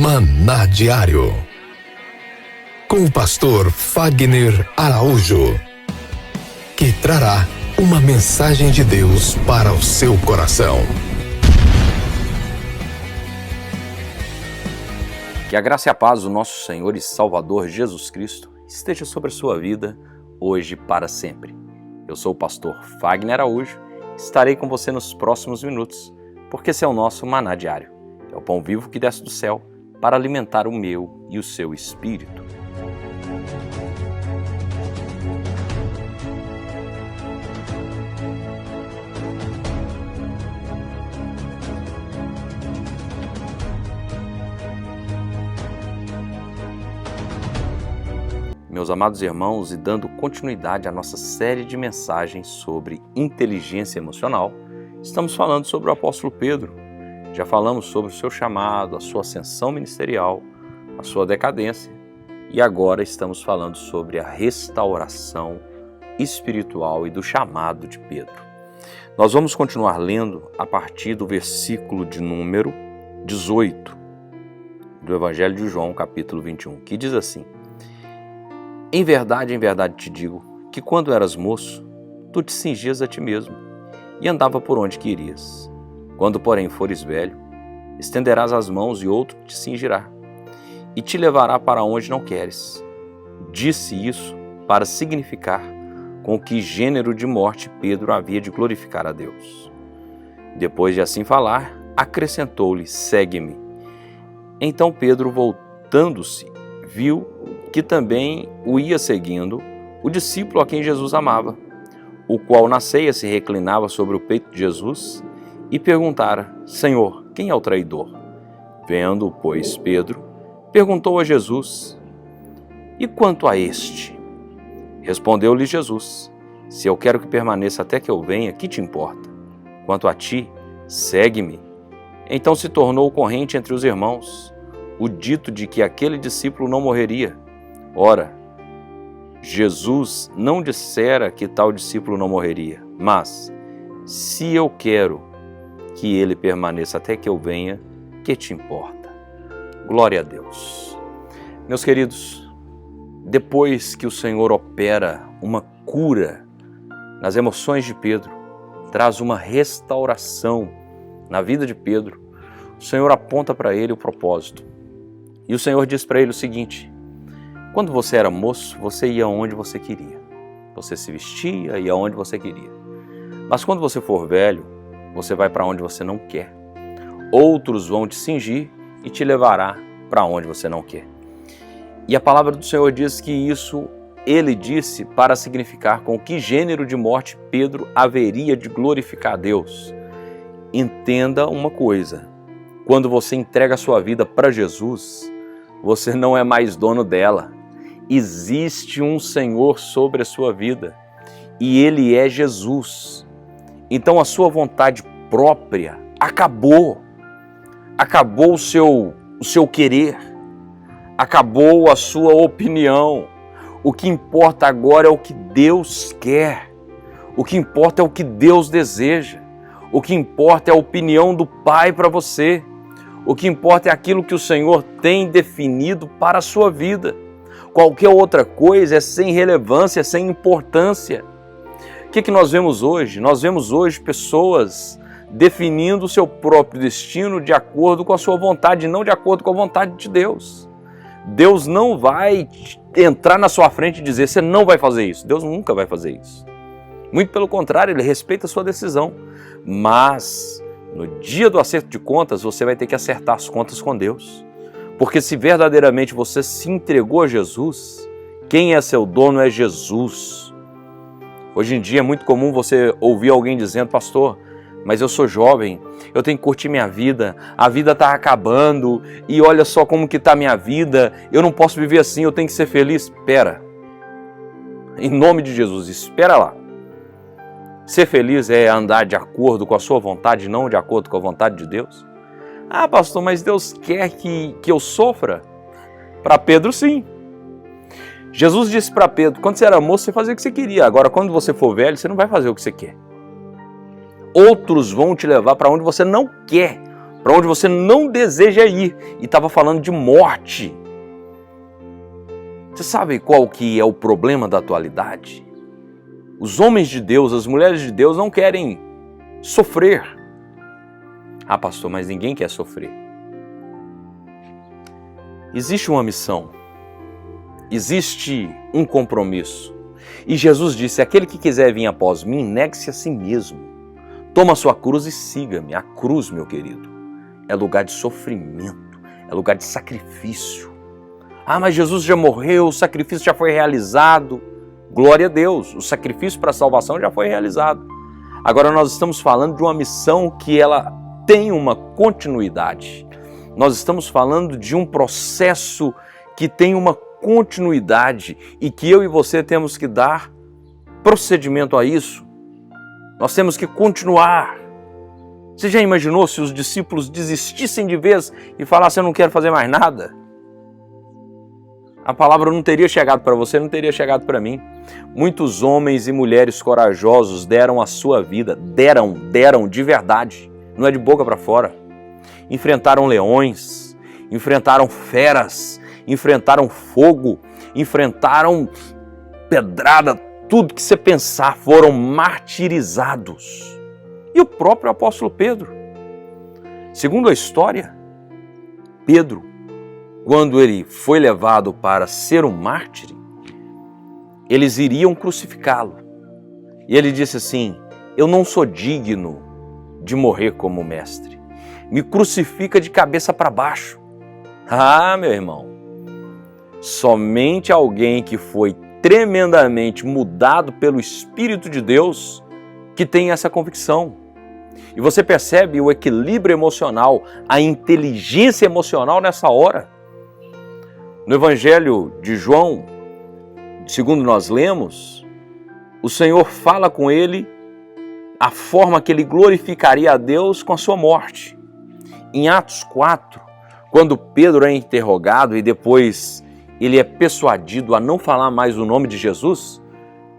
Maná Diário, com o pastor Fagner Araújo, que trará uma mensagem de Deus para o seu coração. Que a graça e a paz do nosso Senhor e Salvador Jesus Cristo esteja sobre a sua vida, hoje e para sempre. Eu sou o pastor Fagner Araújo, estarei com você nos próximos minutos, porque esse é o nosso Maná Diário. É o pão vivo que desce do céu para alimentar o meu e o seu espírito. Meus amados irmãos, e dando continuidade à nossa série de mensagens sobre inteligência emocional, estamos falando sobre o apóstolo Pedro. Já falamos sobre o seu chamado, a sua ascensão ministerial, a sua decadência, e agora estamos falando sobre a restauração espiritual e do chamado de Pedro. Nós vamos continuar lendo a partir do versículo de número 18 do Evangelho de João, capítulo 21, que diz assim: em verdade te digo, que quando eras moço, tu te cingias a ti mesmo e andava por onde querias. Quando, porém, fores velho, estenderás as mãos e outro te cingirá e te levará para onde não queres. Disse isso para significar com que gênero de morte Pedro havia de glorificar a Deus. Depois de assim falar, acrescentou-lhe: segue-me. Então Pedro, voltando-se, viu que também o ia seguindo o discípulo a quem Jesus amava, o qual na ceia se reclinava sobre o peito de Jesus e perguntara: Senhor, quem é o traidor? Vendo, pois, Pedro, perguntou a Jesus: e quanto a este? Respondeu-lhe Jesus: se eu quero que permaneça até que eu venha, que te importa? Quanto a ti, segue-me. Então se tornou corrente entre os irmãos o dito de que aquele discípulo não morreria. Ora, Jesus não dissera que tal discípulo não morreria, mas se eu quero que ele permaneça até que eu venha, que te importa? Glória a Deus. Meus queridos, depois que o Senhor opera uma cura nas emoções de Pedro, traz uma restauração na vida de Pedro, o Senhor aponta para ele o propósito. E o Senhor diz para ele o seguinte: quando você era moço, você ia onde você queria. Você se vestia, ia onde você queria. Mas quando você for velho, você vai para onde você não quer. Outros vão te cingir e te levará para onde você não quer. E a palavra do Senhor diz que isso ele disse para significar com que gênero de morte Pedro haveria de glorificar a Deus. Entenda uma coisa: quando você entrega a sua vida para Jesus, você não é mais dono dela. Existe um Senhor sobre a sua vida e Ele é Jesus. Então a sua vontade própria acabou. Acabou o seu querer. Acabou a sua opinião. O que importa agora é o que Deus quer. O que importa é o que Deus deseja. O que importa é a opinião do Pai para você. O que importa é aquilo que o Senhor tem definido para a sua vida. Qualquer outra coisa é sem relevância, sem importância. O que nós vemos hoje? Nós vemos hoje pessoas definindo o seu próprio destino de acordo com a sua vontade, não de acordo com a vontade de Deus. Deus não vai entrar na sua frente e dizer: você não vai fazer isso. Deus nunca vai fazer isso. Muito pelo contrário, Ele respeita a sua decisão. Mas no dia do acerto de contas, você vai ter que acertar as contas com Deus. Porque se verdadeiramente você se entregou a Jesus, quem é seu dono é Jesus. Hoje em dia é muito comum você ouvir alguém dizendo: pastor, mas eu sou jovem, eu tenho que curtir minha vida, a vida está acabando e olha só como que está a minha vida, eu não posso viver assim, eu tenho que ser feliz. Espera, em nome de Jesus, espera lá. Ser feliz é andar de acordo com a sua vontade, não de acordo com a vontade de Deus? Ah, pastor, mas Deus quer que eu sofra? Para Pedro, sim. Jesus disse para Pedro: quando você era moço, você fazia o que você queria. Agora, quando você for velho, você não vai fazer o que você quer. Outros vão te levar para onde você não quer, para onde você não deseja ir, e estava falando de morte. Você sabe qual que é o problema da atualidade? Os homens de Deus, as mulheres de Deus não querem sofrer. Ah, pastor, mas ninguém quer sofrer. Existe uma missão, existe um compromisso. E Jesus disse, aquele que quiser vir após mim, negue-se a si mesmo. Toma a sua cruz e siga-me. A cruz, meu querido, é lugar de sofrimento, é lugar de sacrifício. Ah, mas Jesus já morreu, o sacrifício já foi realizado. Glória a Deus, o sacrifício para a salvação já foi realizado. Agora nós estamos falando de uma missão que ela tem uma continuidade. Nós estamos falando de um processo que tem uma continuidade e que eu e você temos que dar procedimento a isso. Nós temos que continuar. Você já imaginou se os discípulos desistissem de vez e falassem, eu não quero fazer mais nada? A palavra não teria chegado para você, não teria chegado para mim. Muitos homens e mulheres corajosos deram a sua vida, deram de verdade, não é de boca para fora. Enfrentaram leões, enfrentaram feras, enfrentaram fogo, enfrentaram pedrada, tudo que você pensar, foram martirizados. E o próprio apóstolo Pedro. Segundo a história, Pedro, quando ele foi levado para ser um mártir, eles iriam crucificá-lo. E ele disse assim, eu não sou digno de morrer como mestre. Me crucifica de cabeça para baixo. Ah, meu irmão, somente alguém que foi tremendamente mudado pelo Espírito de Deus que tem essa convicção. E você percebe o equilíbrio emocional, a inteligência emocional nessa hora. No Evangelho de João, segundo nós lemos, o Senhor fala com ele a forma que ele glorificaria a Deus com a sua morte. Em Atos 4, quando Pedro é interrogado e depois ele é persuadido a não falar mais o nome de Jesus,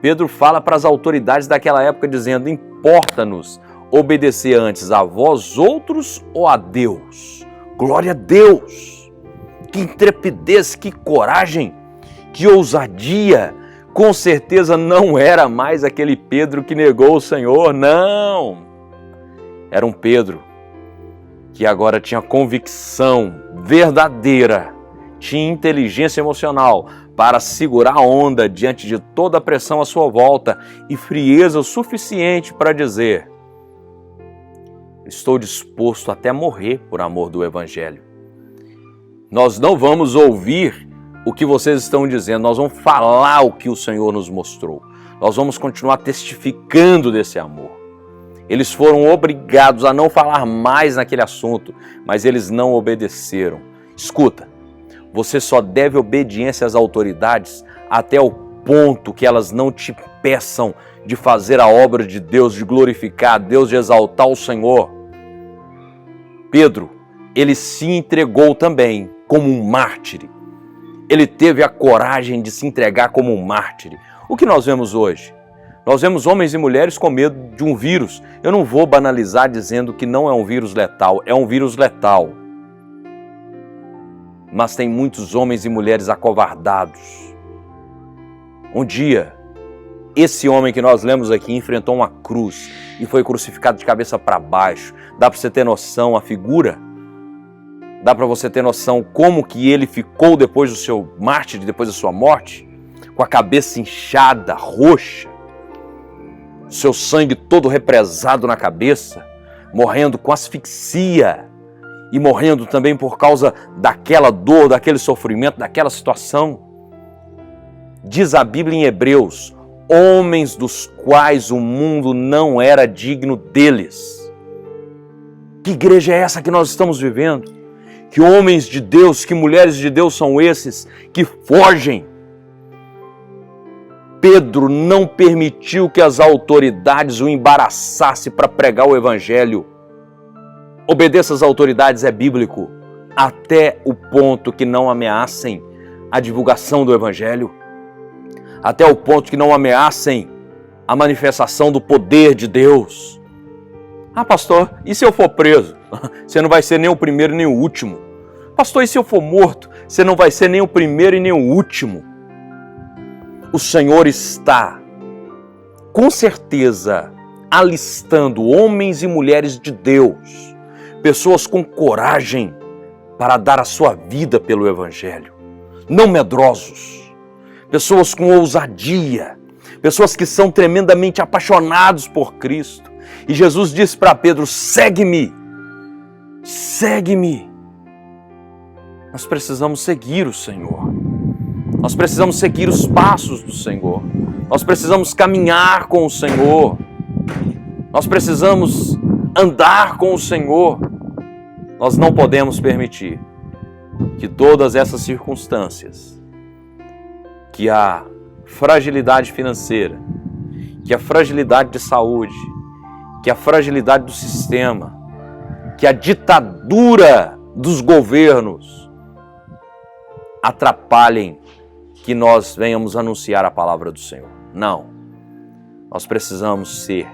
Pedro fala para as autoridades daquela época dizendo, importa-nos obedecer antes a vós outros ou a Deus? Glória a Deus! Que intrepidez, que coragem, que ousadia! Com certeza não era mais aquele Pedro que negou o Senhor, não! Era um Pedro que agora tinha convicção verdadeira, tinha inteligência emocional para segurar a onda diante de toda a pressão à sua volta e frieza o suficiente para dizer, estou disposto até a morrer por amor do Evangelho. Nós não vamos ouvir o que vocês estão dizendo, nós vamos falar o que o Senhor nos mostrou. Nós vamos continuar testificando desse amor. Eles foram obrigados a não falar mais naquele assunto, mas eles não obedeceram. Escuta, você só deve obediência às autoridades até o ponto que elas não te peçam de fazer a obra de Deus, de glorificar a Deus, de exaltar o Senhor. Pedro, ele se entregou também como um mártir. Ele teve a coragem de se entregar como um mártir. O que nós vemos hoje? Nós vemos homens e mulheres com medo de um vírus. Eu não vou banalizar dizendo que não é um vírus letal, é um vírus letal. Mas tem muitos homens e mulheres acovardados. Um dia, esse homem que nós lemos aqui enfrentou uma cruz e foi crucificado de cabeça para baixo. Dá para você ter noção a figura? Dá para você ter noção como que ele ficou depois do seu mártir, depois da sua morte? Com a cabeça inchada, roxa, seu sangue todo represado na cabeça, morrendo com asfixia e morrendo também por causa daquela dor, daquele sofrimento, daquela situação. Diz a Bíblia em Hebreus, homens dos quais o mundo não era digno deles. Que igreja é essa que nós estamos vivendo? Que homens de Deus, que mulheres de Deus são esses que fogem? Pedro não permitiu que as autoridades o embaraçassem para pregar o Evangelho. Obedeça às autoridades é bíblico, até o ponto que não ameacem a divulgação do Evangelho, até o ponto que não ameacem a manifestação do poder de Deus. Ah, pastor, e se eu for preso? Você não vai ser nem o primeiro nem o último. Pastor, e se eu for morto? Você não vai ser nem o primeiro e nem o último. O Senhor está, com certeza, alistando homens e mulheres de Deus, pessoas com coragem para dar a sua vida pelo Evangelho, não medrosos, pessoas com ousadia, pessoas que são tremendamente apaixonados por Cristo. E Jesus disse para Pedro: segue-me, segue-me. Nós precisamos seguir o Senhor, nós precisamos seguir os passos do Senhor, nós precisamos caminhar com o Senhor, nós precisamos andar com o Senhor. Nós não podemos permitir que todas essas circunstâncias, que a fragilidade financeira, que a fragilidade de saúde, que a fragilidade do sistema, que a ditadura dos governos atrapalhem que nós venhamos anunciar a palavra do Senhor. Não. Nós precisamos ser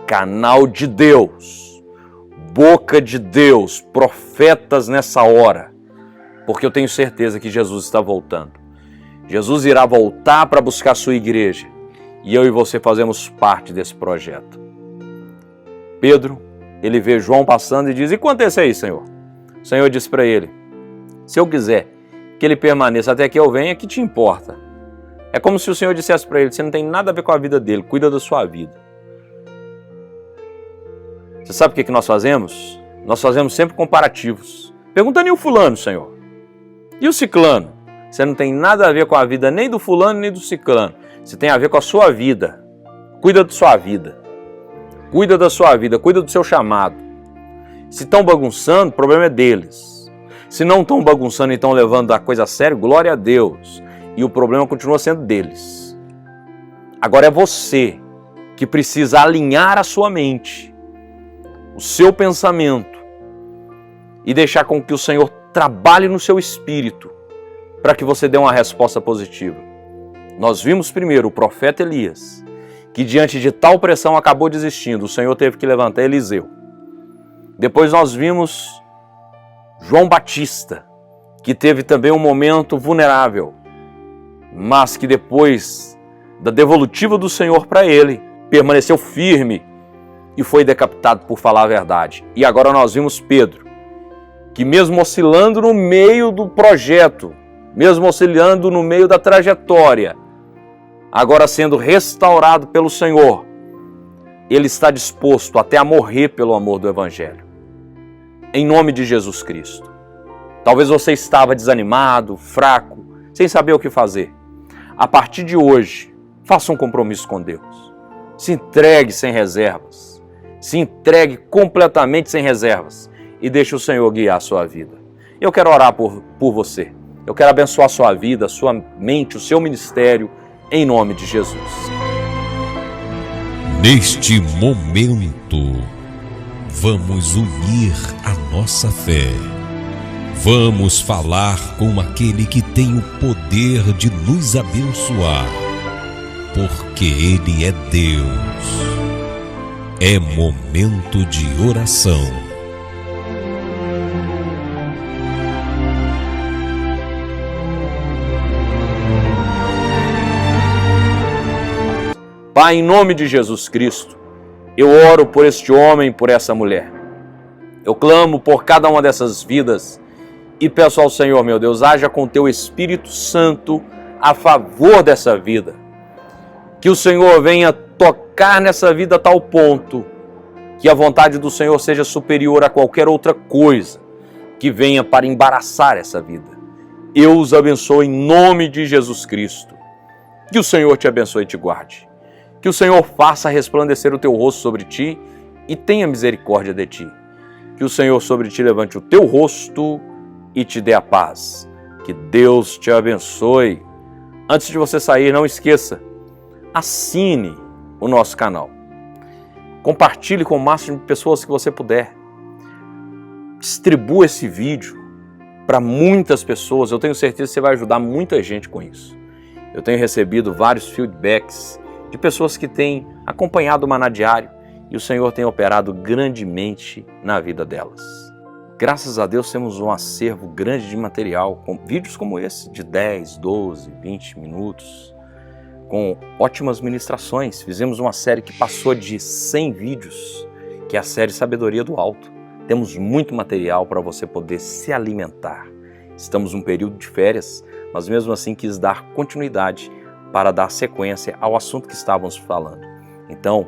canal de Deus, boca de Deus, profetas nessa hora, porque eu tenho certeza que Jesus está voltando. Jesus irá voltar para buscar a sua igreja e eu e você fazemos parte desse projeto. Pedro, ele vê João passando e diz: e quanto é isso aí, Senhor? O Senhor disse para ele: se eu quiser que ele permaneça até que eu venha, que te importa? É como se o Senhor dissesse para ele: você não tem nada a ver com a vida dele, cuida da sua vida. Você sabe o que nós fazemos? Nós fazemos sempre comparativos. Perguntando: e o fulano, Senhor? E o ciclano? Você não tem nada a ver com a vida nem do fulano nem do ciclano. Você tem a ver com a sua vida. Cuida da sua vida. Cuida da sua vida, cuida do seu chamado. Se estão bagunçando, o problema é deles. Se não estão bagunçando e estão levando a coisa a sério, glória a Deus. E o problema continua sendo deles. Agora é você que precisa alinhar a sua mente, o seu pensamento, e deixar com que o Senhor trabalhe no seu espírito para que você dê uma resposta positiva. Nós vimos primeiro o profeta Elias, que diante de tal pressão acabou desistindo. O Senhor teve que levantar Eliseu. Depois nós vimos João Batista, que teve também um momento vulnerável, mas que depois da devolutiva do Senhor para ele, permaneceu firme e foi decapitado por falar a verdade. E agora nós vimos Pedro, que mesmo oscilando no meio do projeto, mesmo oscilando no meio da trajetória, agora sendo restaurado pelo Senhor, ele está disposto até a morrer pelo amor do Evangelho. Em nome de Jesus Cristo. Talvez você estava desanimado, fraco, sem saber o que fazer. A partir de hoje, faça um compromisso com Deus. Se entregue sem reservas. Se entregue completamente sem reservas e deixe o Senhor guiar a sua vida. Eu quero orar por você. Eu quero abençoar a sua vida, a sua mente, o seu ministério, em nome de Jesus. Neste momento, vamos unir a nossa fé. Vamos falar com aquele que tem o poder de nos abençoar, porque Ele é Deus. É momento de oração. Pai, em nome de Jesus Cristo, eu oro por este homem, por essa mulher. Eu clamo por cada uma dessas vidas e peço ao Senhor, meu Deus, haja com teu Espírito Santo a favor dessa vida. Que o Senhor venha tocar nessa vida a tal ponto que a vontade do Senhor seja superior a qualquer outra coisa que venha para embaraçar essa vida. Eu os abençoo em nome de Jesus Cristo. Que o Senhor te abençoe e te guarde. Que o Senhor faça resplandecer o teu rosto sobre ti e tenha misericórdia de ti. Que o Senhor sobre ti levante o teu rosto e te dê a paz. Que Deus te abençoe. Antes de você sair, não esqueça, assine o nosso canal. Compartilhe com o máximo de pessoas que você puder. Distribua esse vídeo para muitas pessoas. Eu tenho certeza que você vai ajudar muita gente com isso. Eu tenho recebido vários feedbacks de pessoas que têm acompanhado o Maná Diário e o Senhor tem operado grandemente na vida delas. Graças a Deus temos um acervo grande de material, com vídeos como esse, de 10, 12, 20 minutos, com ótimas ministrações. Fizemos uma série que passou de 100 vídeos, que é a série Sabedoria do Alto. Temos muito material para você poder se alimentar. Estamos num período de férias, mas mesmo assim quis dar continuidade para dar sequência ao assunto que estávamos falando. Então,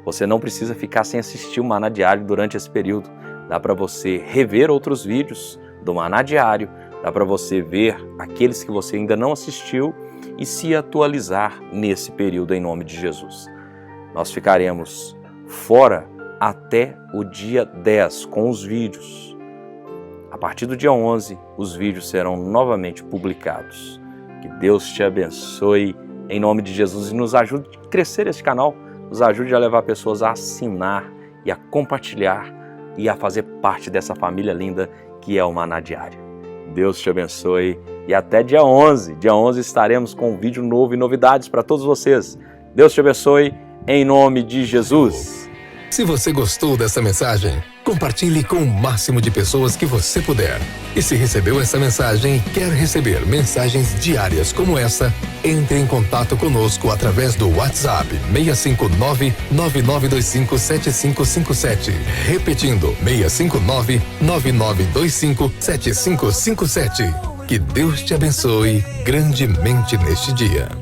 você não precisa ficar sem assistir o Maná Diário durante esse período. Dá para você rever outros vídeos do Maná Diário, dá para você ver aqueles que você ainda não assistiu e se atualizar nesse período em nome de Jesus. Nós ficaremos fora até o dia 10 com os vídeos. A partir do dia 11, os vídeos serão novamente publicados. Que Deus te abençoe em nome de Jesus e nos ajude a crescer esse canal, nos ajude a levar pessoas a assinar e a compartilhar e a fazer parte dessa família linda que é o Maná Diário. Deus te abençoe e até dia 11. Dia 11 estaremos com um vídeo novo e novidades para todos vocês. Deus te abençoe em nome de Jesus. Se você gostou dessa mensagem, compartilhe com o máximo de pessoas que você puder. E se recebeu essa mensagem e quer receber mensagens diárias como essa, entre em contato conosco através do WhatsApp 659-9925-7557. Repetindo, 659-9925-7557. Que Deus te abençoe grandemente neste dia.